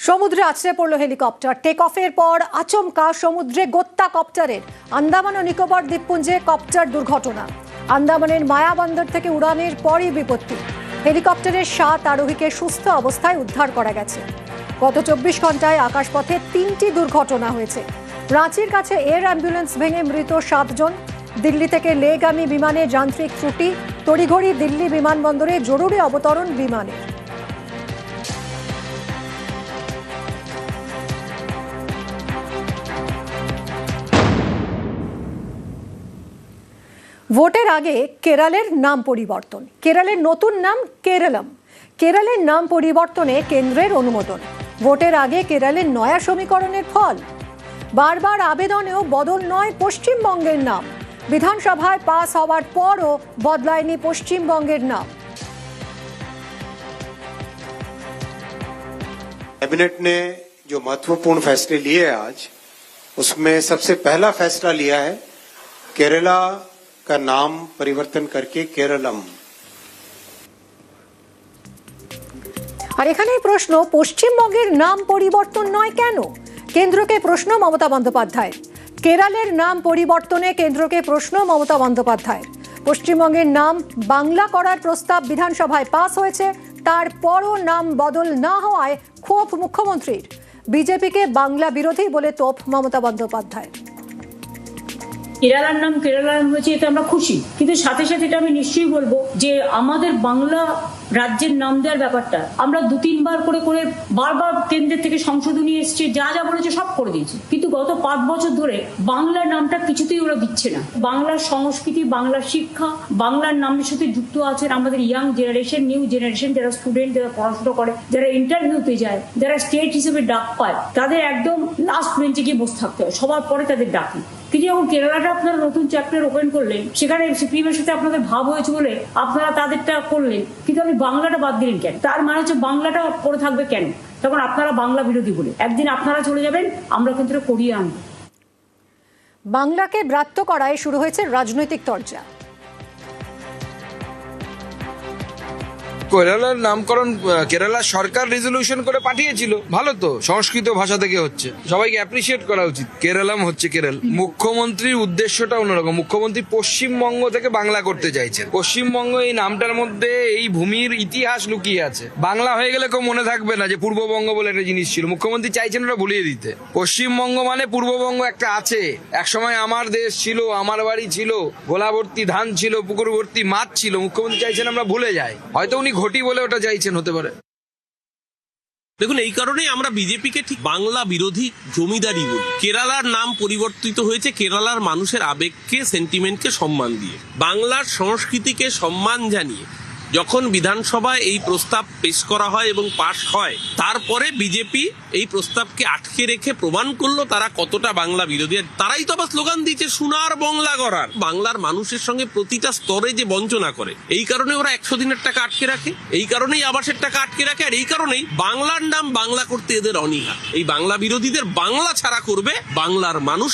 সমুদ্রে আছড়ে পড়ল হেলিকপ্টার। টেক অফের পর আচমকা সমুদ্রে গোত্তা কপ্টারের। আন্দামান ও নিকোবর দ্বীপপুঞ্জে কপ্টার দুর্ঘটনা। আন্দামানের মায়াবন্দর থেকে উড়ানের পরই বিপত্তি। হেলিকপ্টারের 7 আরোহীকে সুস্থ অবস্থায় উদ্ধার করা গেছে। গত 24 ঘন্টায় আকাশপথে 3টি দুর্ঘটনা হয়েছে। রাঁচির কাছে এয়ার অ্যাম্বুলেন্স ভেঙে মৃত 7 জন। দিল্লি থেকে লেগামী বিমানে যান্ত্রিক ত্রুটি। তড়িঘড়ি দিল্লি বিমানবন্দরে জরুরি অবতরণ বিমানে। ভোটের আগে কেরলের নাম পরিবর্তন। কেরলের নতুন নাম কেরলম। কেরলের নাম পরিবর্তনে কেন্দ্রের অনুমোদন। ভোটের আগে কেরলের নয়া সমীকরণের ফল। বারবার আবেদনেও বদল নয় পশ্চিমবঙ্গের নাম। বিধানসভায় পাস হওয়ার পরও বদলায়নি পশ্চিমবঙ্গের নাম। कैबिनेट ने जो महत्वपूर्ण फैसले लिए आज, उसमें सबसे पहला फैसला लिया है केरला का नाम परिवर्तन करके केरलम। আর এখানেই প্রশ্ন, পশ্চিমবঙ্গের নাম পরিবর্তন নয় কেন? কেন্দ্রকে প্রশ্ন মমতা বন্দ্যোপাধ্যায়। কেরলের নাম পরিবর্তনে কেন্দ্রকে প্রশ্ন মমতা বন্দ্যোপাধ্যায়। পশ্চিমবঙ্গের নাম বাংলা করার প্রস্তাব বিধানসভায় পাস হয়েছে, তারপরও নাম বদল না হওয়ায় ক্ষোভ মুখ্যমন্ত্রীর। বিজেপিকে বাংলা বিরোধী বলে তোপ মমতা বন্দ্যোপাধ্যায়। কেরালার নাম কেরালার হয়েছে, এতে আমরা খুশি, কিন্তু সাথে সাথে এটা আমি নিশ্চয়ই বলবো যে আমাদের বাংলা রাজ্যের নাম দেওয়ার ব্যাপারটা আমরা 2-3 বার করে বারবার কেন্দ্রের থেকে সংশোধনী এসছে, যা যা বলেছে সব করে দিয়েছে, কিন্তু গত 5 বছর ধরে বাংলার নামটা কিছুতেই ওরা দিচ্ছে না। বাংলার সংস্কৃতি, বাংলার শিক্ষা, বাংলার নামের সাথে যুক্ত আছে আমাদের ইয়াং জেনারেশন, নিউ জেনারেশন, যারা স্টুডেন্ট, যারা পড়াশোনা করে, যারা ইন্টারভিউতে যায়, যারা স্টেট হিসেবে ডাক পায়, তাদের একদম লাস্ট বেঞ্চে গিয়ে বসে থাকতে হয়, সবার পরে তাদের ডাকি। কিন্তু যখন কেরালাটা আপনারা নতুন চ্যাপ্টার ওপেন করলেন, সেখানে সিপিএমের সাথে আপনাদের ভাব হয়েছে বলে আপনারা তাদেরটা করলেন, কিন্তু আপনি বাংলাটা বাদ দিলেন কেন? তার মানে হচ্ছে বাংলাটা পড়ে থাকবে কেন? তখন আপনারা বাংলা বিরোধী বলে একদিন আপনারা চলে যাবেন, আমরা কিন্তু করিয়ে আনবো। বাংলাকে ব্রাত্য করায় শুরু হয়েছে রাজনৈতিক চর্চা। কেরালার নামকরণ কেরালা সরকার রেজলিউশন করে পাঠিয়েছিল, ভালো তো, সংস্কৃত ভাষা থেকে হচ্ছে, সবাইকে অ্যাপ্রিসিয়েট করা উচিত। কেরালাম হচ্ছে কেরল। মুখ্যমন্ত্রীর উদ্দেশ্যটা অন্যরকম। মুখ্যমন্ত্রী পশ্চিমবঙ্গ থেকে বাংলা করতে চাইছেন। পশ্চিমবঙ্গ এই নামটার মধ্যে এই ভূমির ইতিহাস লুকিয়ে আছে। বাংলা হয়ে গেলে কেউ মনে থাকবে না যে পূর্ববঙ্গ বলে একটা জিনিস ছিল। মুখ্যমন্ত্রী চাইছেন ওটা ভুলিয়ে দিতে। পশ্চিমবঙ্গ মানে পূর্ববঙ্গ একটা আছে, একসময় আমার দেশ ছিল, আমার বাড়ি ছিল, গোলা ভর্তি ধান ছিল, পুকুর ভর্তি মাছ ছিল। মুখ্যমন্ত্রী চাইছেন আমরা ভুলে যাই। হয়তো উনি ঘটি বলে ওটা চাইছেন, হতে পারে। দেখুন, এই কারণেই আমরা বিজেপিকে ঠিক বাংলা বিরোধী জমিদারি বলি। কেরালার নাম পরিবর্তিত হয়েছে কেরালার মানুষের আবেগকে, সেন্টিমেন্টকে সম্মান দিয়ে, বাংলার সংস্কৃতিকে সম্মান জানিয়ে যখন বিধানসভায় এই প্রস্তাব পেশ করা হয় এবং পাশ হয়, তারপরে বিজেপি এই প্রস্তাবকে আটকে রেখে প্রমাণ করলো তারা কতটা বাংলা বিরোধী। তারাই তো আবার স্লোগান দিয়েছে সোনার বাংলা গড়ার। বাংলার মানুষের সঙ্গে প্রতিটা স্তরে যে বঞ্চনা করে, এই কারণে ওরা 100 দিনের টাকা আটকে রাখে, এই কারণেই আবাসের টাকা আটকে রাখে, আর এই কারণেই বাংলার নাম বাংলা করতে এদের অনীহা। এই বাংলা বিরোধীদের বাংলা ছাড়া করবে বাংলার মানুষ।